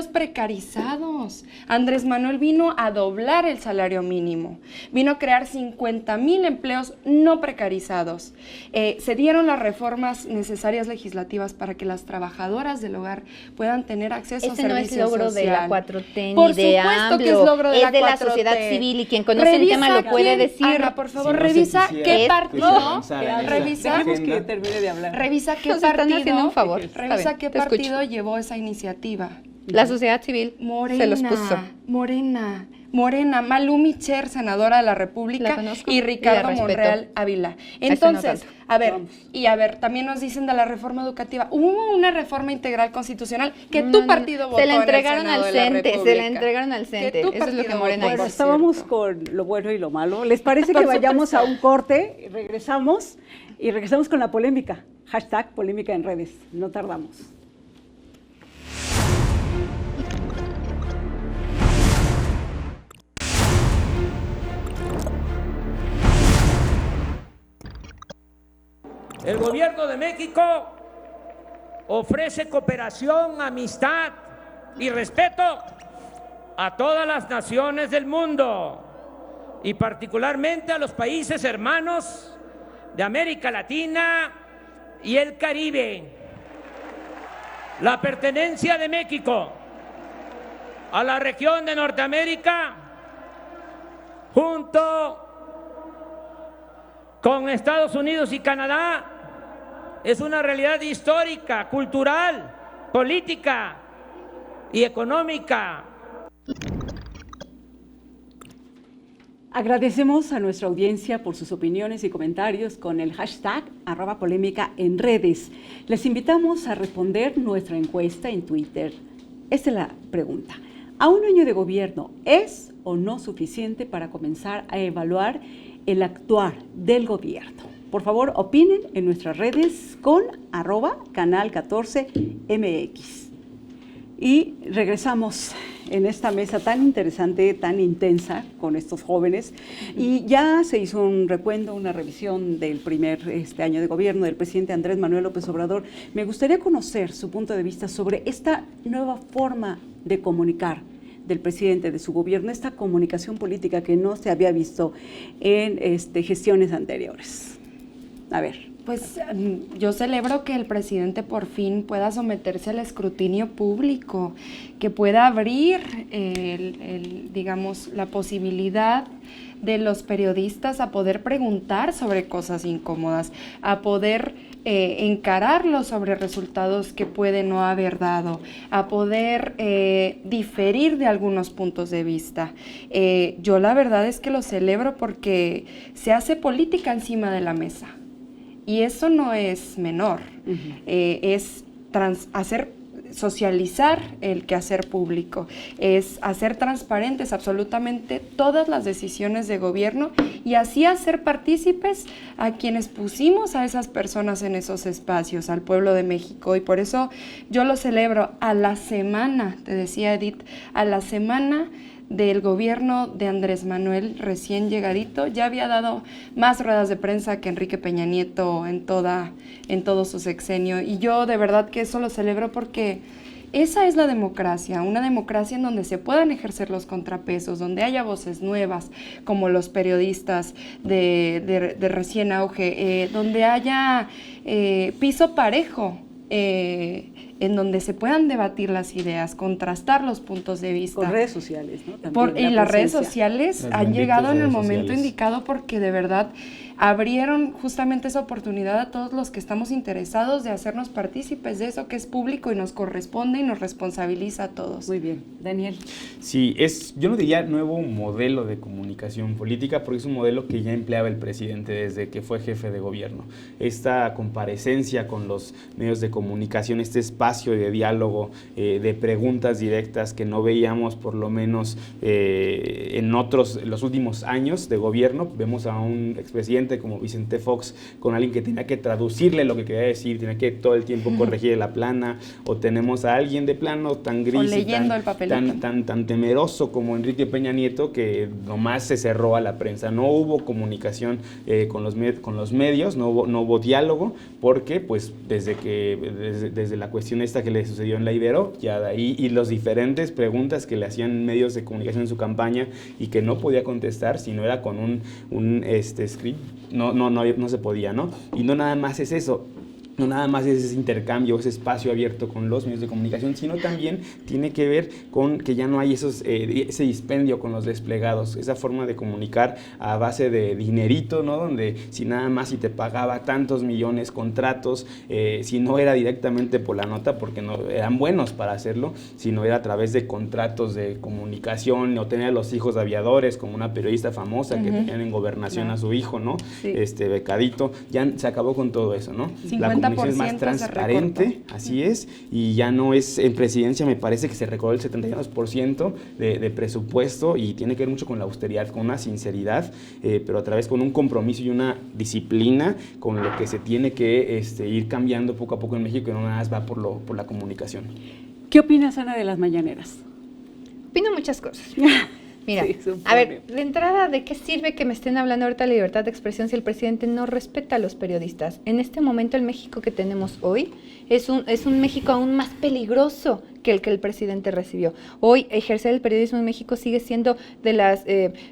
precarizados. Andrés Manuel vino a doblar el salario mínimo, vino a crear 50,000 empleos no precarizados. Se dieron las reformas necesarias legislativas para que las trabajadoras del hogar puedan tener acceso a servicios sociales. Ese no es logro de la 4T Por ni de supuesto AMLO, que es logro de la 4T. De la sociedad civil, y quien conoce el tema lo puede decir. Ana, por favor, revisa qué partido... Revisa que termine de hablar. Revisa qué Nos están partido, haciendo un favor. Revisa qué partido llevó esa iniciativa. La sociedad civil se los puso. Morena, Malú Micher, senadora de la República, y Ricardo Monreal Ávila. Entonces, a ver, también nos dicen de la reforma educativa. Hubo una reforma integral constitucional que tu partido votó. Se la entregaron en el Senado al de la CENTE, República. se la entregaron al CENTE. Eso es lo que Morena hizo. Bueno, estábamos con lo bueno y lo malo. ¿Les parece que vayamos a un corte? Regresamos con la polémica. Hashtag polémica en redes. No tardamos. El gobierno de México ofrece cooperación, amistad y respeto a todas las naciones del mundo, y particularmente a los países hermanos de América Latina y el Caribe. La pertenencia de México a la región de Norteamérica junto con Estados Unidos y Canadá, es una realidad histórica, cultural, política y económica. Agradecemos a nuestra audiencia por sus opiniones y comentarios con el hashtag @polémica en redes. Les invitamos a responder nuestra encuesta en Twitter. Esta es la pregunta. ¿A un año de gobierno es o no suficiente para comenzar a evaluar el actuar del gobierno? Por favor, opinen en nuestras redes con @canal14mx. Y regresamos en esta mesa tan interesante, tan intensa con estos jóvenes, y ya se hizo un recuento, una revisión del primer año de gobierno del presidente Andrés Manuel López Obrador. Me gustaría conocer su punto de vista sobre esta nueva forma de comunicar del presidente, de su gobierno, esta comunicación política que no se había visto en gestiones anteriores. A ver. Pues yo celebro que el presidente por fin pueda someterse al escrutinio público, que pueda abrir, digamos, la posibilidad de los periodistas a poder preguntar sobre cosas incómodas, a poder encararlo sobre resultados que puede no haber dado, a poder diferir de algunos puntos de vista. Yo la verdad es que lo celebro porque se hace política encima de la mesa. Y eso no es menor, es socializar el quehacer público, es hacer transparentes absolutamente todas las decisiones de gobierno y así hacer partícipes a quienes pusimos a esas personas en esos espacios, al pueblo de México. Y por eso yo lo celebro a la semana, te decía Edith, a la semana del gobierno de Andrés Manuel recién llegadito, ya había dado más ruedas de prensa que Enrique Peña Nieto en todo su sexenio, y yo de verdad que eso lo celebro porque esa es la democracia, una democracia en donde se puedan ejercer los contrapesos, donde haya voces nuevas como los periodistas de recién auge, donde haya piso parejo, en donde se puedan debatir las ideas, contrastar los puntos de vista. Con redes sociales, ¿no? También Y las redes sociales han llegado en el momento sociales indicado porque de verdad abrieron justamente esa oportunidad a todos los que estamos interesados de hacernos partícipes de eso que es público y nos corresponde y nos responsabiliza a todos. Muy bien. Daniel. Sí, yo no diría nuevo modelo de comunicación política, porque es un modelo que ya empleaba el presidente desde que fue jefe de gobierno. Esta comparecencia con los medios de comunicación, este espacio de diálogo, de preguntas directas que no veíamos por lo menos en los últimos años de gobierno. Vemos a un expresidente como Vicente Fox con alguien que tenía que traducirle lo que quería decir, tenía que todo el tiempo corregir la plana, o tenemos a alguien de plano tan gris y tan temeroso como Enrique Peña Nieto, que nomás se cerró a la prensa. No hubo comunicación con los medios, no hubo diálogo, porque pues desde la cuestión esta que le sucedió en la Ibero, ya de ahí, y las diferentes preguntas que le hacían medios de comunicación en su campaña y que no podía contestar si no era con un script, no se podía, ¿no? Y no nada más es eso. No nada más es ese intercambio, ese espacio abierto con los medios de comunicación, sino también tiene que ver con que ya no hay ese dispendio con los desplegados, esa forma de comunicar a base de dinerito, ¿no? Donde si te pagaba tantos millones, contratos, si no era directamente por la nota, porque no eran buenos para hacerlo, sino era a través de contratos de comunicación, o tener a los hijos de aviadores, como una periodista famosa que tenían en Gobernación a su hijo, ¿no? Sí. Becadito, ya se acabó con todo eso, ¿no? La comunicación es más transparente, así es, y ya no es, en presidencia me parece que se recortó el 72% de presupuesto, y tiene que ver mucho con la austeridad, con una sinceridad, pero a través con un compromiso y una disciplina con lo que se tiene que ir cambiando poco a poco en México, y no nada más va por la comunicación. ¿Qué opinas, Ana, de las mañaneras? Opino muchas cosas. Mira, sí, a ver, de entrada, ¿de qué sirve que me estén hablando ahorita de libertad de expresión si el presidente no respeta a los periodistas? En este momento el México que tenemos hoy es un México aún más peligroso que el presidente recibió. Hoy ejercer el periodismo en México sigue siendo de las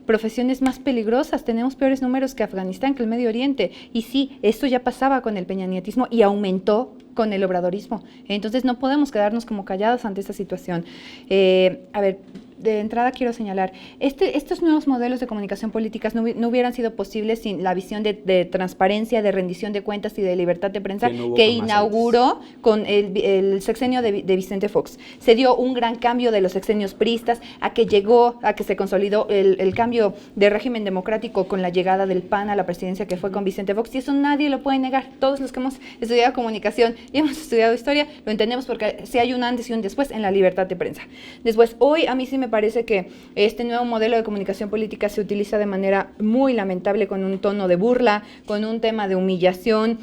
profesiones más peligrosas. Tenemos peores números que Afganistán, que el Medio Oriente. Y sí, esto ya pasaba con el peñanietismo y aumentó con el obradorismo. Entonces no podemos quedarnos como callados ante esta situación. A ver, de entrada quiero señalar, estos nuevos modelos de comunicación políticas no hubieran sido posibles sin la visión de transparencia, de rendición de cuentas y de libertad de prensa que inauguró con el sexenio de Vicente Fox. Se dio un gran cambio de los sexenios priistas a que se consolidó el cambio de régimen democrático con la llegada del PAN a la presidencia, que fue con Vicente Fox, y eso nadie lo puede negar. Todos los que hemos estudiado comunicación y hemos estudiado historia lo entendemos, porque sí hay un antes y un después en la libertad de prensa. Después, hoy a mí sí me parece que este nuevo modelo de comunicación política se utiliza de manera muy lamentable, con un tono de burla, con un tema de humillación,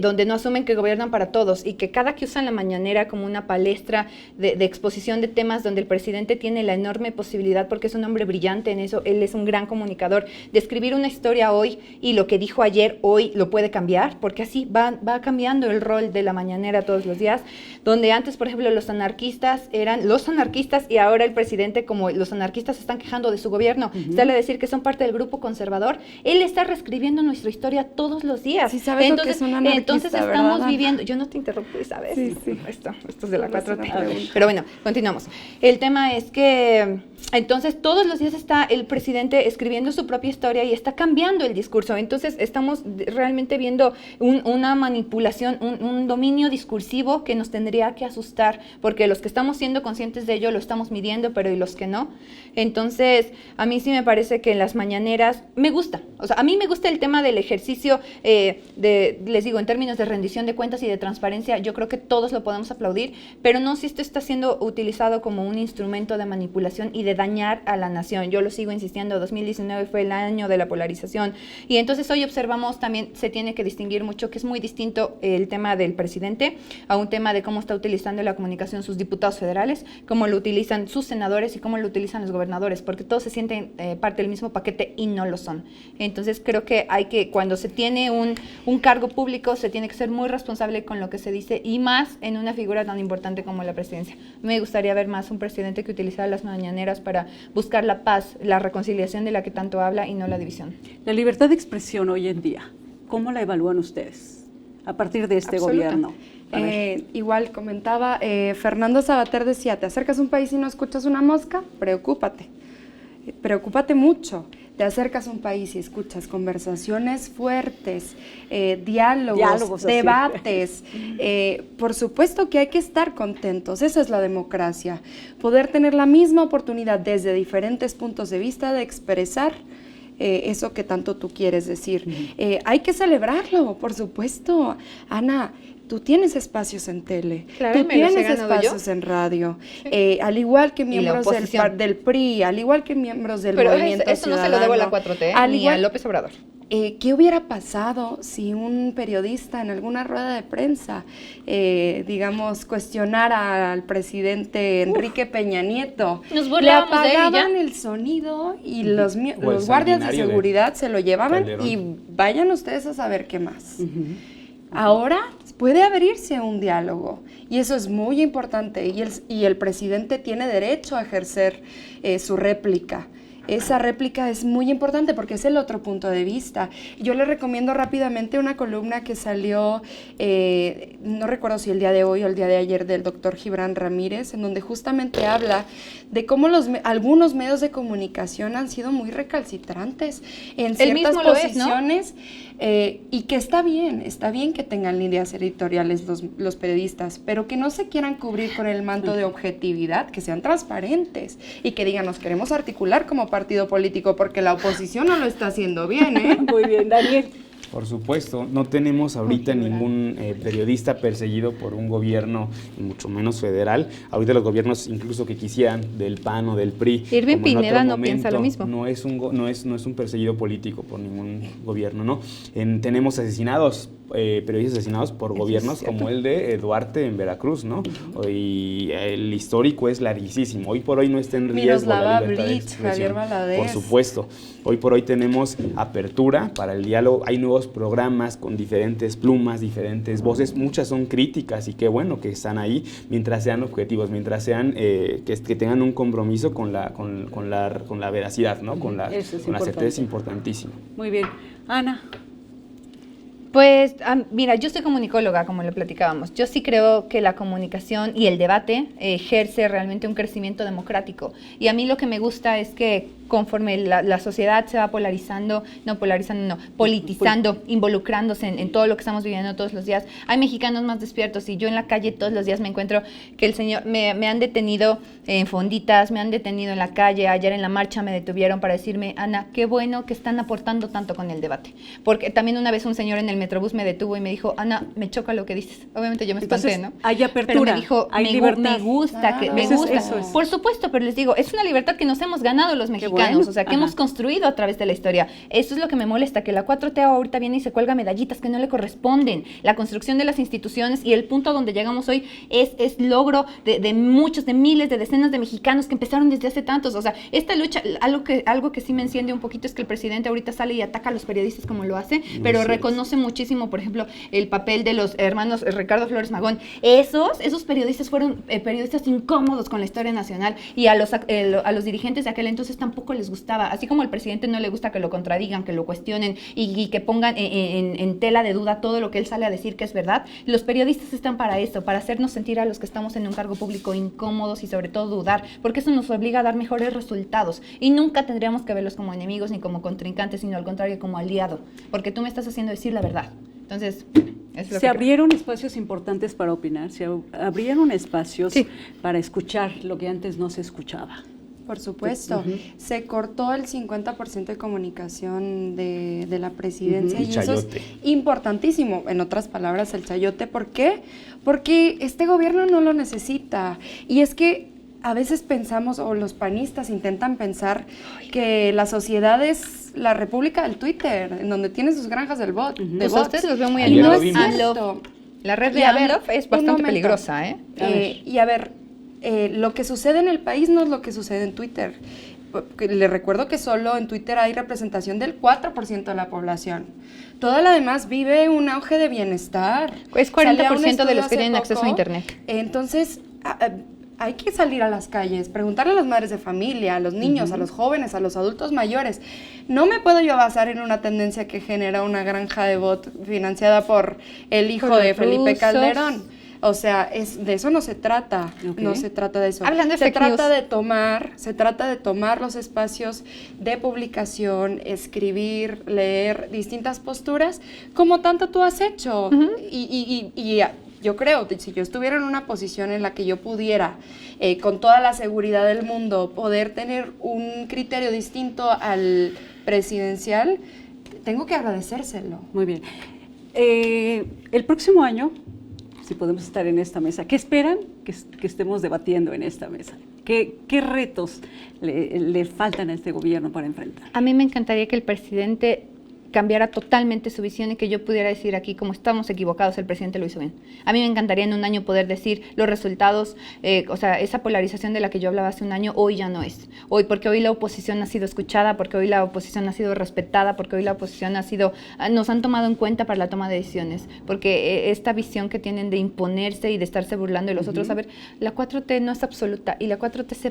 donde no asumen que gobiernan para todos, y que cada que usan la mañanera como una palestra de exposición de temas donde el presidente tiene la enorme posibilidad, porque es un hombre brillante en eso, él es un gran comunicador, de escribir una historia hoy, y lo que dijo ayer hoy lo puede cambiar, porque así va cambiando el rol de la mañanera todos los días, donde antes, por ejemplo, los anarquistas eran los anarquistas, y ahora el presidente, como los anarquistas se están quejando de su gobierno, sale a decir que son parte del grupo conservador, él está reescribiendo nuestra historia todos los días. Sí, sabes Entonces estamos viviendo, yo no te interrumpí, ¿sabes? Sí. Esto es de la 4T. Pero bueno, continuamos. El tema es que entonces todos los días está el presidente escribiendo su propia historia y está cambiando el discurso. Entonces estamos realmente viendo una manipulación, un dominio discursivo que nos tendría que asustar, porque los que estamos siendo conscientes de ello lo estamos midiendo, pero ¿y los que no? Entonces, a mí sí me parece que en las mañaneras me gusta. O sea, a mí me gusta el tema del ejercicio les digo, en términos de rendición de cuentas y de transparencia, yo creo que todos lo podemos aplaudir, pero no si esto está siendo utilizado como un instrumento de manipulación y de dañar a la nación. Yo lo sigo insistiendo, 2019 fue el año de la polarización, y entonces hoy observamos también, se tiene que distinguir mucho, que es muy distinto el tema del presidente a un tema de cómo está utilizando la comunicación sus diputados federales, cómo lo utilizan sus senadores y cómo lo utilizan los gobernadores, porque todos se sienten parte del mismo paquete y no lo son. Entonces creo que cuando se tiene un cargo público, se tiene que ser muy responsable con lo que se dice, y más en una figura tan importante como la presidencia. Me gustaría ver más un presidente que utilizara las mañaneras para buscar la paz, la reconciliación de la que tanto habla, y no la división. La libertad de expresión hoy en día, ¿cómo la evalúan ustedes a partir de este gobierno? Igual comentaba, Fernando Savater decía, te acercas a un país y no escuchas una mosca, preocúpate mucho. Te acercas a un país y escuchas conversaciones fuertes, diálogos, debates. Por supuesto que hay que estar contentos, esa es la democracia. Poder tener la misma oportunidad desde diferentes puntos de vista de expresar eso que tanto tú quieres decir. Hay que celebrarlo, por supuesto. Ana, tú tienes espacios en tele, claro, tú tienes espacios en radio, al igual que miembros del PRI, al igual que miembros del Movimiento Ciudadano. Eso no se lo debo a la 4T, ni a López Obrador. ¿Qué hubiera pasado si un periodista en alguna rueda de prensa, digamos, cuestionara al presidente Enrique Peña Nieto? Le apagaban el sonido y los guardias de seguridad se lo llevaban y vayan ustedes a saber qué más. Ahora puede abrirse un diálogo, y eso es muy importante, y el presidente tiene derecho a ejercer su réplica. Esa réplica es muy importante porque es el otro punto de vista. Yo le recomiendo rápidamente una columna que salió, no recuerdo si el día de hoy o el día de ayer, del doctor Gibran Ramírez, en donde justamente habla de cómo algunos medios de comunicación han sido muy recalcitrantes en ciertas posiciones, y que está bien que tengan líneas editoriales los periodistas, pero que no se quieran cubrir con el manto de objetividad, que sean transparentes y que digan, nos queremos articular como partido político porque la oposición no lo está haciendo bien, ¿eh? Muy bien, Daniel. Por supuesto, no tenemos ahorita ningún periodista perseguido por un gobierno, mucho menos federal. Ahorita los gobiernos, incluso que quisieran, del PAN o del PRI, Irving Pineda no piensa lo mismo. No es un perseguido político por ningún gobierno, ¿no? Tenemos asesinados, periodistas asesinados por gobiernos como el de Duarte en Veracruz, ¿no? Y el histórico es larguísimo. Hoy por hoy no está en riesgo la libertad de expresión. Javier Valadez. Por supuesto. Hoy por hoy tenemos apertura para el diálogo. Hay nuevos programas con diferentes plumas, diferentes voces. Muchas son críticas, y qué bueno que están ahí, mientras sean objetivos, mientras sean que tengan un compromiso con la veracidad, ¿no? Con la certeza, es importantísimo. Muy bien. Ana. Pues, mira, yo soy comunicóloga, como lo platicábamos. Yo sí creo que la comunicación y el debate ejerce realmente un crecimiento democrático. Y a mí lo que me gusta es que conforme la sociedad se va politizando, involucrándose en todo lo que estamos viviendo todos los días, hay mexicanos más despiertos y yo en la calle todos los días me encuentro que el señor, me han detenido en fonditas, me han detenido en la calle, ayer en la marcha me detuvieron para decirme, Ana, qué bueno que están aportando tanto con el debate. Porque también una vez un señor en el Metrobús me detuvo y me dijo, Ana, me choca lo que dices. Obviamente yo me espanté, ¿no? Hay apertura, pero me dijo, hay me libertad. gusta, Claro. que me gusta. Eso es. Por supuesto, pero les digo, es una libertad que nos hemos ganado los mexicanos, bueno. o sea, que hemos construido a través de la historia. Eso es lo que me molesta, que la 4T ahorita viene y se cuelga medallitas que no le corresponden. La construcción de las instituciones y el punto a donde llegamos hoy es logro de muchos, de miles, de decenas de mexicanos que empezaron desde hace tantos. O sea, esta lucha, algo que sí me enciende un poquito es que el presidente ahorita sale y ataca a los periodistas como lo hace, pero reconoce muchísimo, por ejemplo, el papel de los hermanos Ricardo Flores Magón. Esos periodistas fueron periodistas incómodos con la historia nacional y a los dirigentes de aquel entonces tampoco les gustaba. Así como al presidente no le gusta que lo contradigan, que lo cuestionen y que pongan en tela de duda todo lo que él sale a decir que es verdad, los periodistas están para eso, para hacernos sentir a los que estamos en un cargo público incómodos y sobre todo dudar, porque eso nos obliga a dar mejores resultados y nunca tendríamos que verlos como enemigos ni como contrincantes, sino al contrario como aliado, porque tú me estás haciendo decir la verdad. Entonces, es lo Se que abrieron espacios importantes para opinar, se abrieron espacios Sí. para escuchar lo que antes no se escuchaba. Por supuesto, se cortó el 50% de comunicación de la presidencia y eso es importantísimo. En otras palabras, el chayote. ¿Por qué? Porque este gobierno no lo necesita. Y es que a veces pensamos, o los panistas intentan pensar, que la sociedad es la república del Twitter, en donde tiene sus granjas del bot. De Pues a ustedes los veo muy Ayer animados. lo vimos. cierto. La red Y de a ver, AMLOF es un bastante momento. peligrosa, ¿eh? Y a ver, lo que sucede en el país no es lo que sucede en Twitter. Le recuerdo que solo en Twitter hay representación del 4% de la población. Toda la demás vive un auge de bienestar. Es 40% Salía un de los estudio que tienen hace acceso a poco. Internet. Entonces, hay que salir a las calles, preguntarle a las madres de familia, a los niños, a los jóvenes, a los adultos mayores. No me puedo yo basar en una tendencia que genera una granja de bot financiada por el hijo Por de los Felipe rusos. Calderón. O sea, de eso no se trata, Ok. no se trata de eso. Hablando de se fake trata news. se trata de tomar los espacios de publicación, escribir, leer distintas posturas, como tanto tú has hecho. Y yo creo que si yo estuviera en una posición en la que yo pudiera, con toda la seguridad del mundo, poder tener un criterio distinto al presidencial, tengo que agradecérselo. Muy bien. El próximo año, si podemos estar en esta mesa, ¿qué esperan que estemos debatiendo en esta mesa? ¿Qué retos le faltan a este gobierno para enfrentar? A mí me encantaría que el presidente cambiara totalmente su visión y que yo pudiera decir aquí, como estamos equivocados, el presidente lo hizo bien. A mí me encantaría en un año poder decir los resultados, o sea, esa polarización de la que yo hablaba hace un año, hoy ya no es. Hoy, porque hoy la oposición ha sido escuchada, porque hoy la oposición ha sido respetada, porque hoy la oposición nos han tomado en cuenta para la toma de decisiones, porque esta visión que tienen de imponerse y de estarse burlando de los otros, a ver, la 4T no es absoluta y la 4T se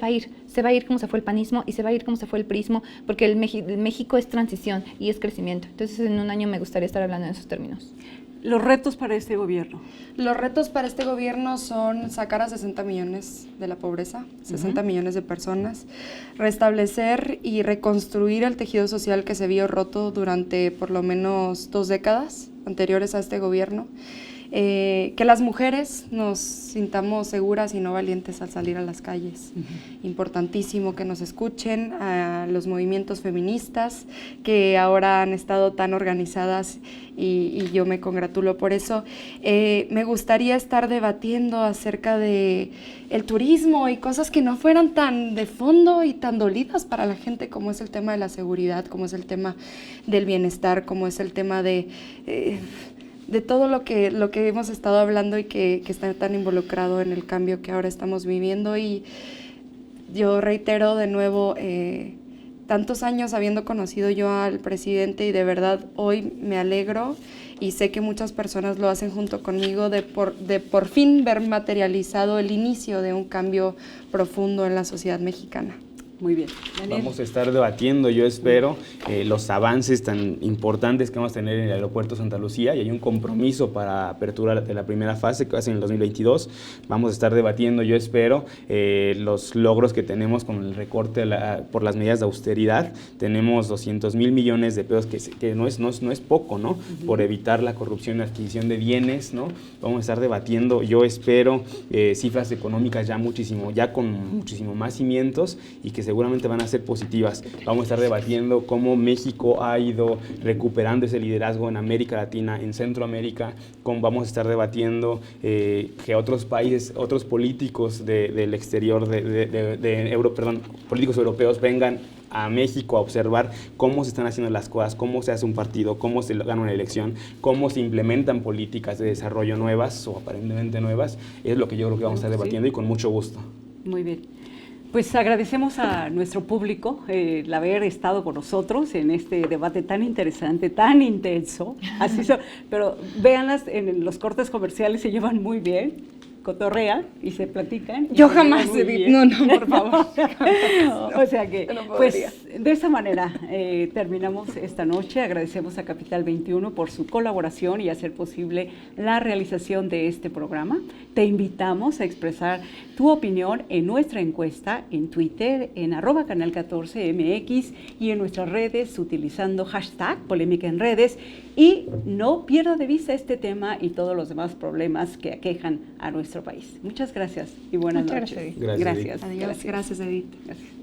va a ir como se fue el panismo y se va a ir como se fue el prismo, porque el México es transición y es crecimiento. Entonces, en un año me gustaría estar hablando en esos términos. Los retos para este gobierno. Los retos para este gobierno son sacar a 60 millones de la pobreza, 60 millones de personas, restablecer y reconstruir el tejido social que se vio roto durante por lo menos 2 décadas anteriores a este gobierno, que las mujeres nos sintamos seguras y no valientes al salir a las calles. Importantísimo que nos escuchen a los movimientos feministas que ahora han estado tan organizadas y yo me congratulo por eso. Me gustaría estar debatiendo acerca de el turismo y cosas que no fueran tan de fondo y tan dolidas para la gente, como es el tema de la seguridad, como es el tema del bienestar, como es el tema de todo lo que hemos estado hablando y que está tan involucrado en el cambio que ahora estamos viviendo. Y yo reitero de nuevo, tantos años habiendo conocido yo al presidente, y de verdad hoy me alegro y sé que muchas personas lo hacen junto conmigo, de por fin ver materializado el inicio de un cambio profundo en la sociedad mexicana. Muy bien. Daniel. Vamos a estar debatiendo, yo espero, los avances tan importantes que vamos a tener en el aeropuerto Santa Lucía, y hay un compromiso para apertura de la primera fase que va a ser en el 2022. Vamos a estar debatiendo, yo espero, los logros que tenemos con el recorte por las medidas de austeridad. Tenemos 200,000 millones de pesos, que no es poco, ¿no? Por evitar la corrupción y la adquisición de bienes, ¿no? Vamos a estar debatiendo, yo espero, cifras económicas ya con muchísimo más cimientos, y que seguramente van a ser positivas. Vamos a estar debatiendo cómo México ha ido recuperando ese liderazgo en América Latina, en Centroamérica. Vamos a estar debatiendo que otros países, otros políticos del exterior, políticos europeos vengan a México a observar cómo se están haciendo las cosas, cómo se hace un partido, cómo se gana una elección, cómo se implementan políticas de desarrollo nuevas o aparentemente nuevas. Es lo que yo creo que vamos a estar debatiendo, y con mucho gusto. Muy bien. Pues agradecemos a nuestro público el haber estado con nosotros en este debate tan interesante, tan intenso. Pero véanlas, en los cortes comerciales se llevan muy bien, cotorrean y se platican. Yo jamás, Edith, no, por favor. O sea que, pues, de esta manera terminamos esta noche. Agradecemos a Capital 21 por su colaboración y hacer posible la realización de este programa. Te invitamos a expresar tu opinión en nuestra encuesta en Twitter, en @canal14mx, y en nuestras redes utilizando #polémica en redes. Y no pierda de vista este tema y todos los demás problemas que aquejan a nuestro país. Muchas gracias y buenas noches. Gracias. Adiós. Gracias, Edith. Gracias.